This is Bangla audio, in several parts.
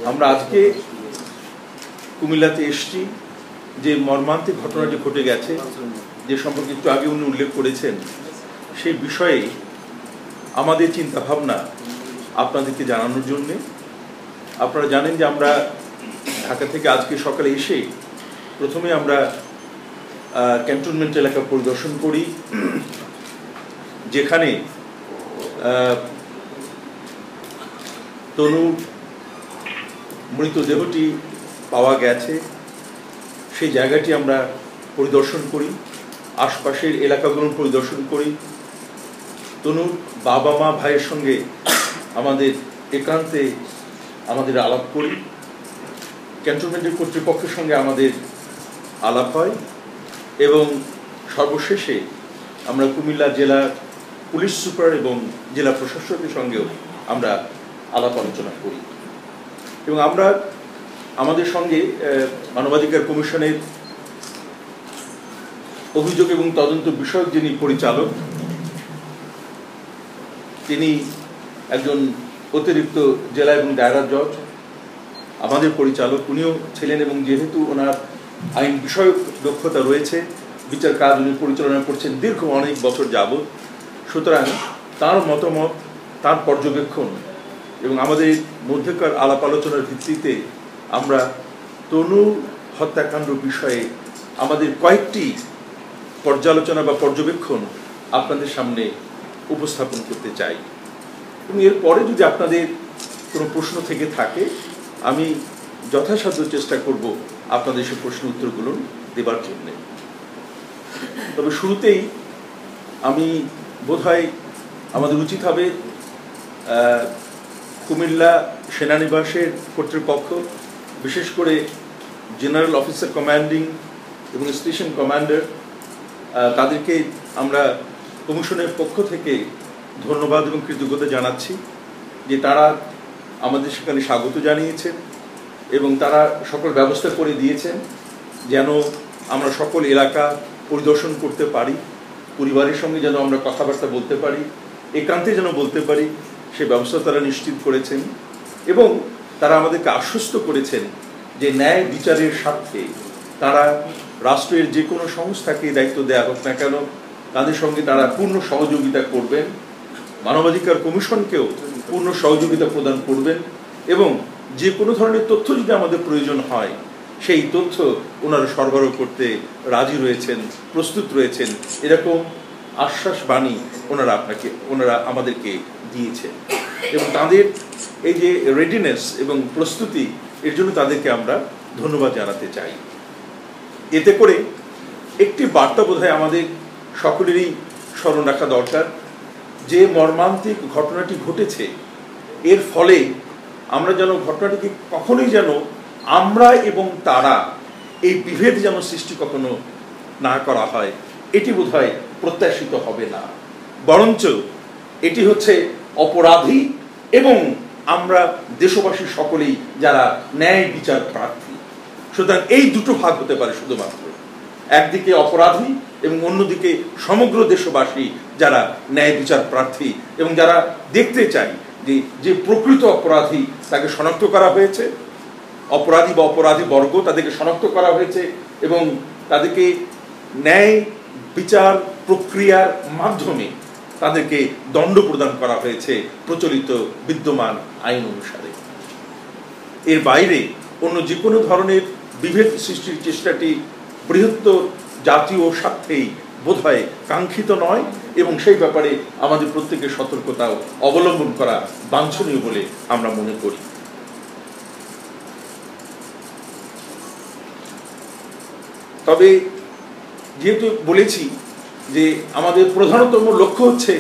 আমরা আজকে কুমিল্লাতে এসেছি যে মর্মান্তিক ঘটনা যে ঘটে গেছে, যে সম্পর্কে একটু আগে উনি উল্লেখ করেছেন, সেই বিষয়ে আমাদের চিন্তা ভাবনা আপনাদেরকে জানানোর জন্যে। আপনারা জানেন যে আমরা ঢাকা থেকে আজকে সকালে এসে প্রথমে আমরা ক্যান্টনমেন্ট এলাকা পরিদর্শন করি, যেখানে তনুর মৃতদেহটি পাওয়া গেছে সেই জায়গাটি আমরা পরিদর্শন করি, আশপাশের এলাকাগুলো পরিদর্শন করি। তনুর বাবা মা ভাইয়ের সঙ্গে আমাদের একান্তে আমাদের আলাপ করি, ক্যান্টনমেন্টের কর্তৃপক্ষের সঙ্গে আমাদের আলাপ হয় এবং সর্বশেষে আমরা কুমিল্লা জেলা পুলিশ সুপার এবং জেলা প্রশাসকের সঙ্গেও আমরা আলাপ আলোচনা করি। এবং আমরা আমাদের সঙ্গে মানবাধিকার কমিশনের অভিযোগ এবং তদন্ত বিষয়ক যিনি পরিচালক, তিনি একজন অতিরিক্ত জেলা এবং দায়রা জজ, আমাদের পরিচালক উনিও ছিলেন, এবং যেহেতু ওনার আইন বিষয়ক দক্ষতা রয়েছে, বিচার কাজ উনি পরিচালনা করছেন দীর্ঘ অনেক বছর যাবৎ, সুতরাং তার মতামত, তার পর্যবেক্ষণ এবং আমাদের মধ্যকার আলাপ আলোচনার ভিত্তিতে আমরা তনু হত্যাকাণ্ড বিষয়ে আমাদের কয়েকটি পর্যালোচনা বা পর্যবেক্ষণ আপনাদের সামনে উপস্থাপন করতে চাই। এবং এরপরে যদি আপনাদের কোনো প্রশ্ন থেকে থাকে, আমি যথাসাধ্য চেষ্টা করব আপনাদের সে প্রশ্ন উত্তরগুলো দেবার জন্যে। তবে শুরুতেই আমি বোধহয় আমাদের উচিত হবে কুমিল্লা সেনানিবাসের কর্তৃপক্ষ, বিশেষ করে জেনারেল অফিসার কমান্ডিং এবং স্টেশন কমান্ডার, তাদেরকে আমরা কমিশনের পক্ষ থেকে ধন্যবাদ এবং কৃতজ্ঞতা জানাচ্ছি যে তারা আমাদের সেখানে স্বাগত জানিয়েছেন এবং তারা সকল ব্যবস্থা করে দিয়েছেন যেন আমরা সকল এলাকা পরিদর্শন করতে পারি, পরিবারের সঙ্গে যেন আমরা কথাবার্তা বলতে পারি, একান্তে যেন বলতে পারি, সে ব্যবস্থা তারা নিশ্চিত করেছেন। এবং তারা আমাদেরকে আশ্বস্ত করেছেন যে ন্যায় বিচারের স্বার্থে তারা রাষ্ট্রের যে কোনো সংস্থাকে দায়িত্ব দেওয়া হোক না কেন, তাদের সঙ্গে তারা পূর্ণ সহযোগিতা করবেন, মানবাধিকার কমিশনকেও পূর্ণ সহযোগিতা প্রদান করবেন, এবং যে কোনো ধরনের তথ্য যদি আমাদের প্রয়োজন হয় সেই তথ্য ওনারা সরবরাহ করতে রাজি রয়েছেন, প্রস্তুত রয়েছেন, এরকম আশ্বাস বাণী ওনারা আমাদেরকে দিয়েছেন। এবং তাদের এই যে রেডিনেস এবং প্রস্তুতি, এর জন্য তাদেরকে আমরা ধন্যবাদ জানাতে চাই। এতে করে একটি বার্তা বোধহয় আমাদের সকলেরই স্মরণ রাখা দরকার, যে মর্মান্তিক ঘটনাটি ঘটেছে এর ফলে আমরা যেন ঘটনাটিকে কখনোই যেন আমরা এবং তারা এই বিভেদ যেন সৃষ্টি কখনো না করা হয়, এটি বোধহয় প্রত্যাশিত হবে না, বরঞ্চ এটি হচ্ছে অপরাধী এবং আমরা দেশবাসী সকলেই যারা ন্যায় বিচার প্রার্থী। সুতরাং এই দুটো ভাগ হতে পারে শুধুমাত্র, একদিকে অপরাধী এবং অন্যদিকে সমগ্র দেশবাসী যারা ন্যায় বিচার প্রার্থী এবং যারা দেখতে চাই যে প্রকৃত অপরাধী তাকে শনাক্ত করা হয়েছে, অপরাধী বা অপরাধী বর্গ তাদেরকে শনাক্ত করা হয়েছে এবং তাদেরকে ন্যায় বিচার প্রক্রিয়ার মাধ্যমে তাদেরকে দণ্ড প্রদান করা হয়েছে প্রচলিত বিদ্যমান আইন অনুসারে। এর বাইরে অন্য যে কোনো ধরনের বিভেদ সৃষ্টির চেষ্টাটি বৃহত্তর জাতীয় স্বার্থেই বোধহয় কাঙ্ক্ষিত নয়, এবং সেই ব্যাপারে আমাদের প্রত্যেকের সতর্কতাও অবলম্বন করা বাঞ্ছনীয় বলে আমরা মনে করি। তবে যেহেতু বলেছি যে আমাদের প্রধানতম লক্ষ্য হচ্ছে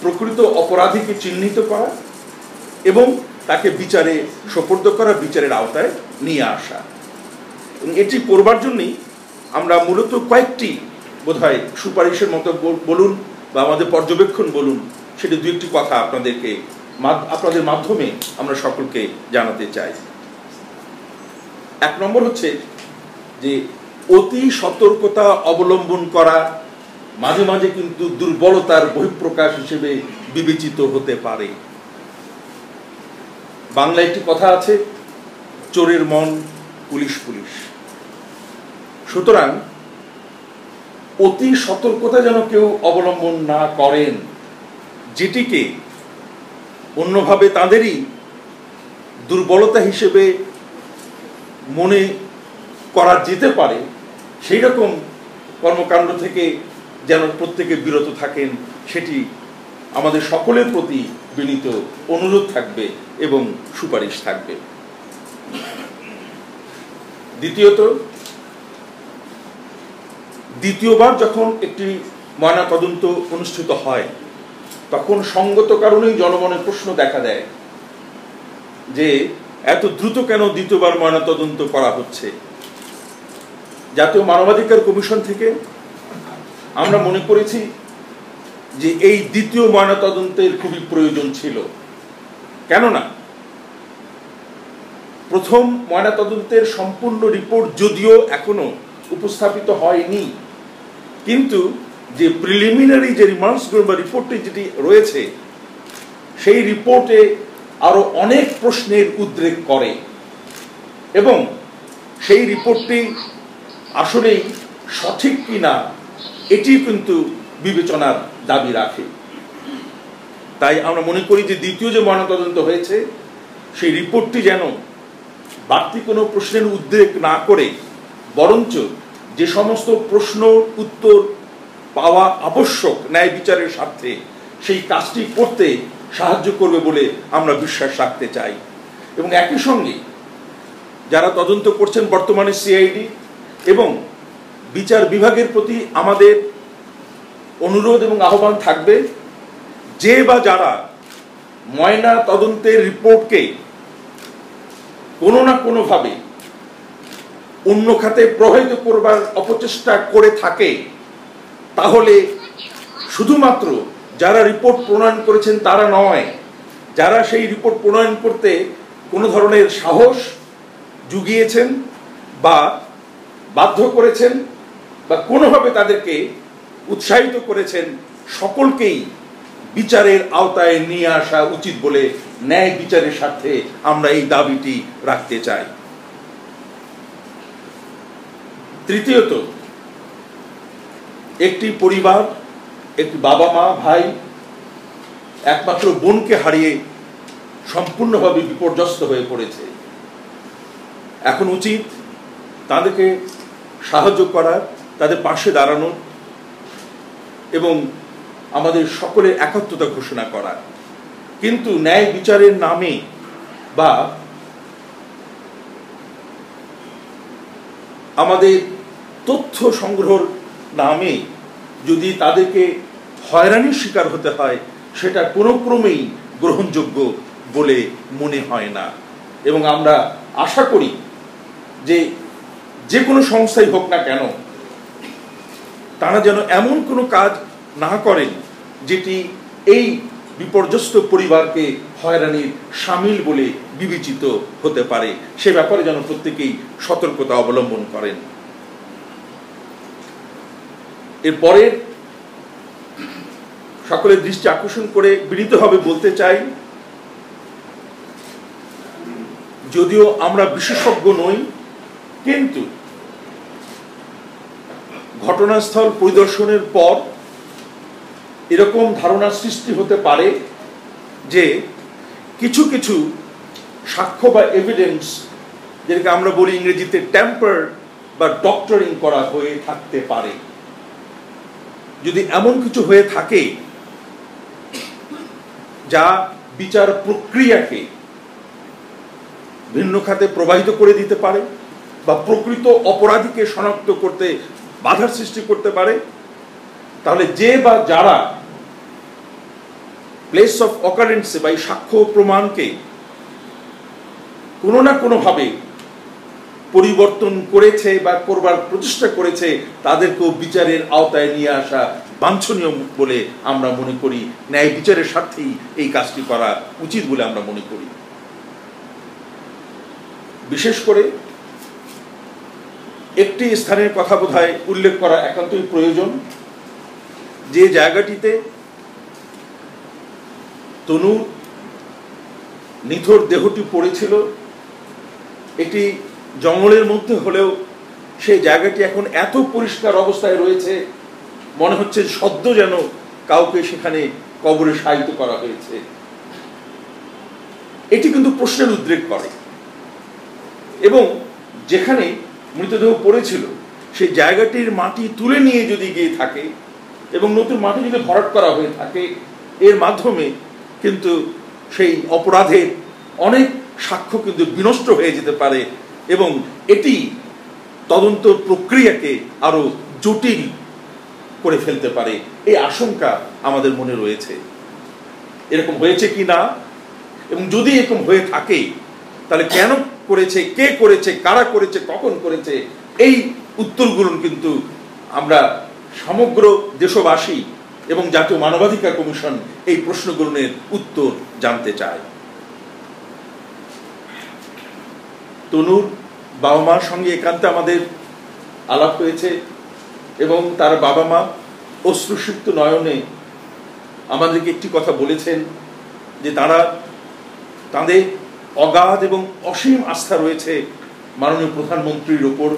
প্রকৃত অপরাধীকে চিহ্নিত করা এবং তাকে বিচারে সোপর্দ করা, বিচারের আওতায় নিয়ে আসা, এবং এটি করবার জন্যই আমরা মূলত কয়েকটি বোধহয় সুপারিশের মতো বলুন বা আমাদের পর্যবেক্ষণ বলুন, সেটি দু একটি কথা আপনাদের মাধ্যমে আমরা সকলকে জানাতে চাই। এক নম্বর হচ্ছে যে অতি সতর্কতা অবলম্বন করা মাঝে মাঝে কিন্তু দুর্বলতার বহিঃপ্রকাশ হিসেবে বিবেচিত হতে পারে। বাংলায় একটি কথা আছে, চোরের মন পুলিশ পুলিশ। সুতরাং অতি সতর্কতা যেন কেউ অবলম্বন না করেন, যেটিকে অন্যভাবে তাদেরই দুর্বলতা হিসেবে মনে করা যেতে পারে, সেই রকম কর্মকাণ্ড থেকে যেন প্রত্যেকে বিরত থাকেন, সেটি আমাদের সকলের প্রতি বিনীত অনুরোধ থাকবে এবং সুপারিশ থাকবে। দ্বিতীয়বার যখন একটি ময়নাতদন্ত অনুষ্ঠিত হয়, তখন সঙ্গত কারণেই জনমনে প্রশ্ন দেখা দেয় যে এত দ্রুত কেন দ্বিতীয়বার ময়নাতদন্ত করা হচ্ছে। জাতীয় মানবাধিকার কমিশন থেকে আমরা মনে করেছি যে এই দ্বিতীয় ময়নাতদন্তের খুবই প্রয়োজন ছিল। কেননা প্রথম ময়নাতদন্তের সম্পূর্ণ রিপোর্ট যদিও এখনো উপস্থাপিত হয়নি, কিন্তু যে প্রিলিমিনারি যে রিমার্কসগুলো বা রিপোর্টটি যেটি রয়েছে, সেই রিপোর্টে আরো অনেক প্রশ্নের উদ্রেক করে এবং সেই রিপোর্টটি আসলেই সঠিক কিনা এটি কিন্তু বিবেচনার দাবি রাখে। তাই আমরা মনে করি যে দ্বিতীয় যে ময়নাতদন্ত হয়েছে, সেই রিপোর্টটি যেন বাড়তি কোনো প্রশ্নের উদ্রেক না করে, বরঞ্চ যে সমস্ত প্রশ্ন উত্তর পাওয়া আবশ্যক ন্যায় বিচারের স্বার্থে, সেই কাজটি করতে সাহায্য করবে বলে আমরা বিশ্বাস রাখতে চাই। এবং একই সঙ্গে যারা তদন্ত করছেন বর্তমানে সিআইডি এবং বিচার বিভাগের প্রতি আমাদের অনুরোধ এবং আহ্বান থাকবে, যে বা যারা ময়না তদন্তের রিপোর্টকে কোনো না কোনোভাবে অন্য খাতে প্রভাবিত করবার অপচেষ্টা করে থাকে, তাহলে শুধুমাত্র যারা রিপোর্ট প্রণয়ন করেছেন তারা নয়, যারা সেই রিপোর্ট প্রণয়ন করতে কোনো ধরনের সাহস জুগিয়েছেন বা বাধ্য করেছেন বা কোনোভাবে তাদেরকে উৎসাহিত করেছেন, সকলকেই বিচারের আওতায় নিয়ে আসা উচিত বলে ন্যায় বিচারের স্বার্থে আমরা এই দাবিটি রাখতে চাই। তৃতীয়ত, একটি পরিবার, একটি বাবা মা ভাই একমাত্র বোনকে হারিয়ে সম্পূর্ণভাবে বিপর্যস্ত হয়ে পড়েছে। এখন উচিত তাদেরকে সাহায্য করা, তাদের পাশে দাঁড়ানো এবং আমাদের সকলের একাত্মতা ঘোষণা করা। কিন্তু ন্যায় বিচারের নামে বা আমাদের তথ্য সংগ্রহের নামে যদি তাদেরকে হয়রানির শিকার হতে হয়, সেটা কোনো ক্রমেই গ্রহণযোগ্য বলে মনে হয় না। এবং আমরা আশা করি যে কোনো সংস্থাই হোক না কেন, তারা যেন এমন কোনো কাজ না করেন যেটি এই বিপর্যস্ত পরিবারকে হয়রানির শামিল বলে বিবেচিত হতে পারে, সে ব্যাপারে যেন প্রত্যেকেই সতর্কতা অবলম্বন করেন। এরপরে সকলের দৃষ্টি আকর্ষণ করে বিনীতভাবে বলতে চাই, যদিও আমরা বিশেষজ্ঞ নই, কিন্তু ঘটনাস্থল পরিদর্শনের পর এরকম ধারণা সৃষ্টি হতে পারে যে কিছু কিছু সাক্ষ্য বা এভিডেন্স, যেটাকে আমরা বলি ইংরেজিতে ট্যাম্পার বা ডক্টরিং করা হয়ে থাকতে পারে। যদি এমন কিছু হয়ে থাকে যা বিচার প্রক্রিয়াকে ভিন্ন খাতে প্রবাহিত করে দিতে পারে বা প্রকৃত অপরাধীকে শনাক্ত করতে বাধার সৃষ্টি করতে পারে, তাহলে যে বা যারা প্লেস অফ অকারেন্সে বা এই সাক্ষ্য প্রমাণকে কোনো না কোনোভাবে পরিবর্তন করেছে বা করবার প্রচেষ্টা করেছে, তাদেরকেও বিচারের আওতায় নিয়ে আসা বাঞ্ছনীয় বলে আমরা মনে করি। ন্যায় বিচারের স্বার্থেই এই কাজটি করা উচিত বলে আমরা মনে করি। বিশেষ করে একটি স্থানের কথা বোধহয় উল্লেখ করা একান্তই প্রয়োজন, যে জায়গাটিতে তনুর নিথর দেহটি পড়েছিল একটি জঙ্গলের মধ্যে হলেও সেই জায়গাটি এখন এত পরিষ্কার অবস্থায় রয়েছে, মনে হচ্ছে সদ্য যেন কাউকে সেখানে কবরে শায়িত করা হয়েছে। এটি কিন্তু প্রশ্নের উদ্রেক করে, এবং যেখানে মৃতদেহ পড়েছিল সেই জায়গাটির মাটি তুলে নিয়ে যদি গিয়ে থাকে এবং নতুন মাটি যদি ভরাট করা হয়ে থাকে, এর মাধ্যমে কিন্তু সেই অপরাধের অনেক সাক্ষ্য কিন্তু বিনষ্ট হয়ে যেতে পারে, এবং এটি তদন্ত প্রক্রিয়াকে আরো জটিল করে ফেলতে পারে। এই আশঙ্কা আমাদের মনে রয়েছে। এরকম হয়েছে কি না, এবং যদি এরকম হয়ে থাকে তাহলে কেন করেছে, কে করেছে, কারা করেছে, কখন করেছে, এই উত্তরগুলো কিন্তু আমরা সমগ্র দেশবাসী এবং জাতীয় মানবাধিকার কমিশন এই প্রশ্নগুলোর উত্তর জানতে চায়। তনুর বাবা মার সঙ্গে একান্তে আমাদের আলাপ হয়েছে, এবং তার বাবা মা অশ্রুসিক্ত নয়নে আমাদেরকে একটি কথা বলেছেন যে তাদের অগাধ এবং অসীম আস্থা রয়েছে মাননীয় প্রধানমন্ত্রীর ওপর,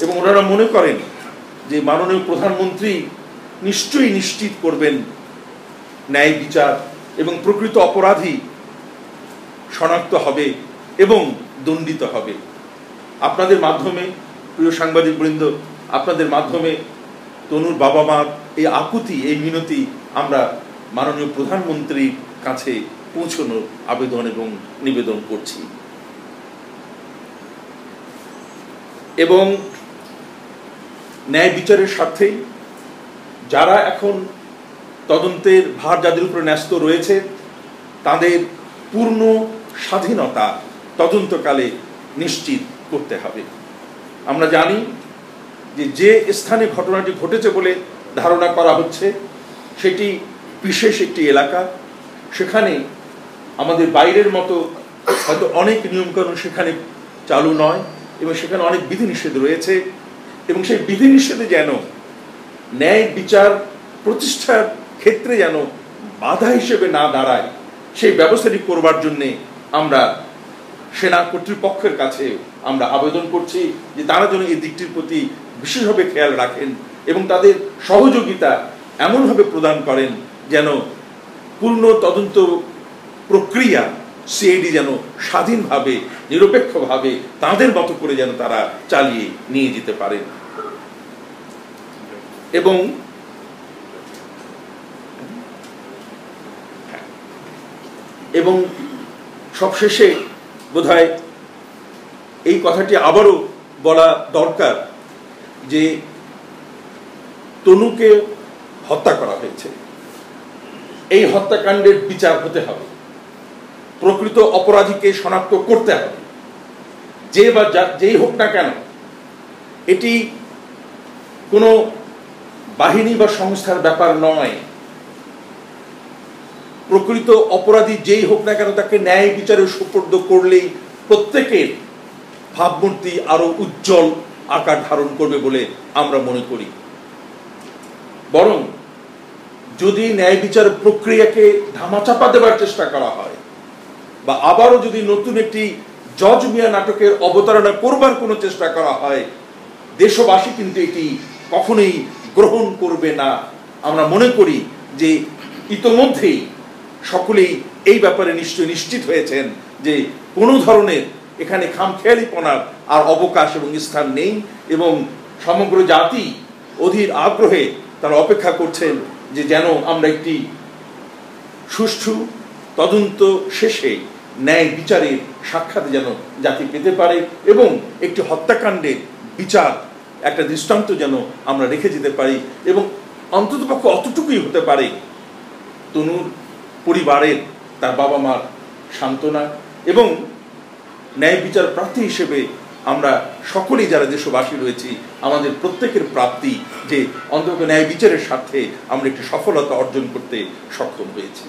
এবং ওনারা মনে করেন যে মাননীয় প্রধানমন্ত্রী নিশ্চয়ই নিশ্চিত করবেন ন্যায় বিচার, এবং প্রকৃত অপরাধী শনাক্ত হবে এবং দণ্ডিত হবে। আপনাদের মাধ্যমে, প্রিয় সাংবাদিক বৃন্দ, আপনাদের মাধ্যমে তনুর বাবা মার এই আকুতি, এই মিনতি আমরা মাননীয় প্রধানমন্ত্রীর কাছে পৌঁছানোর আবেদন এবং নিবেদন করছি। এবং ন্যায় বিচারের স্বার্থেই যারা এখন তদন্তের ভার যাদের উপরে ন্যস্ত রয়েছে, তাদের পূর্ণ স্বাধীনতা তদন্তকালে নিশ্চিত করতে হবে। আমরা জানি যে স্থানে ঘটনাটি ঘটেছে বলে ধারণা করা হচ্ছে সেটি বিশেষ একটি এলাকা। সেখানে আমাদের বাইরের মতো হয়তো অনেক নিয়মকানুন সেখানে চালু নয়, এবং সেখানে অনেক বিধিনিষেধ রয়েছে, এবং সেই বিধিনিষেধে যেন ন্যায় বিচার প্রতিষ্ঠার ক্ষেত্রে যেন বাধা হিসেবে না দাঁড়ায়, সেই ব্যবস্থাটি করবার জন্যে আমরা সেনা কর্তৃপক্ষের কাছে আমরা আবেদন করছি যে তারা যেন এই দিকটির প্রতি বিশেষভাবে খেয়াল রাখেন এবং তাদের সহযোগিতা এমনভাবে প্রদান করেন যেন পূর্ণ তদন্ত প্রক্রিয়া সিআইডি যেন স্বাধীনভাবে, নিরপেক্ষভাবে তাদের মতো করে যেন তারা চালিয়ে নিয়ে যেতে পারেন। এবং সবশেষে বোধহয় এই কথাটি আবারও বলা দরকার যে তনুকে হত্যা করা হয়েছে, এই হত্যাকাণ্ডের বিচার হতে হবে, প্রকৃত অপরাধীকে শনাক্ত করতে হবে, যে বা যেই হোক না কেন। এটি কোনো বাহিনী বা সংস্থার ব্যাপার নয়। প্রকৃত অপরাধী যেই হোক না কেন তাকে ন্যায় বিচারে সুপর্দ করলেই প্রত্যেকের ভাবমূর্তি আরো উজ্জ্বল আকার ধারণ করবে বলে আমরা মনে করি। বরং যদি ন্যায় বিচার প্রক্রিয়াকে ধামাচাপা দেবার চেষ্টা করা হয়, বা আবারও যদি নতুন একটি জজ মিয়া নাটকের অবতারণা করবার কোনো চেষ্টা করা হয়, দেশবাসী কিন্তু এটি কখনোই গ্রহণ করবে না। আমরা মনে করি যে ইতোমধ্যেই সকলেই এই ব্যাপারে নিশ্চয় নিশ্চিত হয়েছেন যে কোনো ধরনের এখানে খামখেয়ালিপনার আর অবকাশ এবং স্থান নেই, এবং সমগ্র জাতি অধীর আগ্রহে তারা অপেক্ষা করছেন যে যেন আমরা একটি সুষ্ঠু তদন্ত শেষে ন্যায় বিচারের সাক্ষাৎ যেন জাতি পেতে পারে, এবং একটি হত্যাকাণ্ডের বিচার একটা দৃষ্টান্ত যেন আমরা রেখে যেতে পারি, এবং অন্ততপক্ষে অতটুকুই হতে পারে তনুর পরিবারের, তার বাবা মার সান্ত্বনা, এবং ন্যায় বিচার প্রার্থী হিসেবে আমরা সকলেই যারা দেশবাসী রয়েছি আমাদের প্রত্যেকের প্রাপ্তি যে অন্তত ন্যায় বিচারের স্বার্থে আমরা একটি সফলতা অর্জন করতে সক্ষম হয়েছি।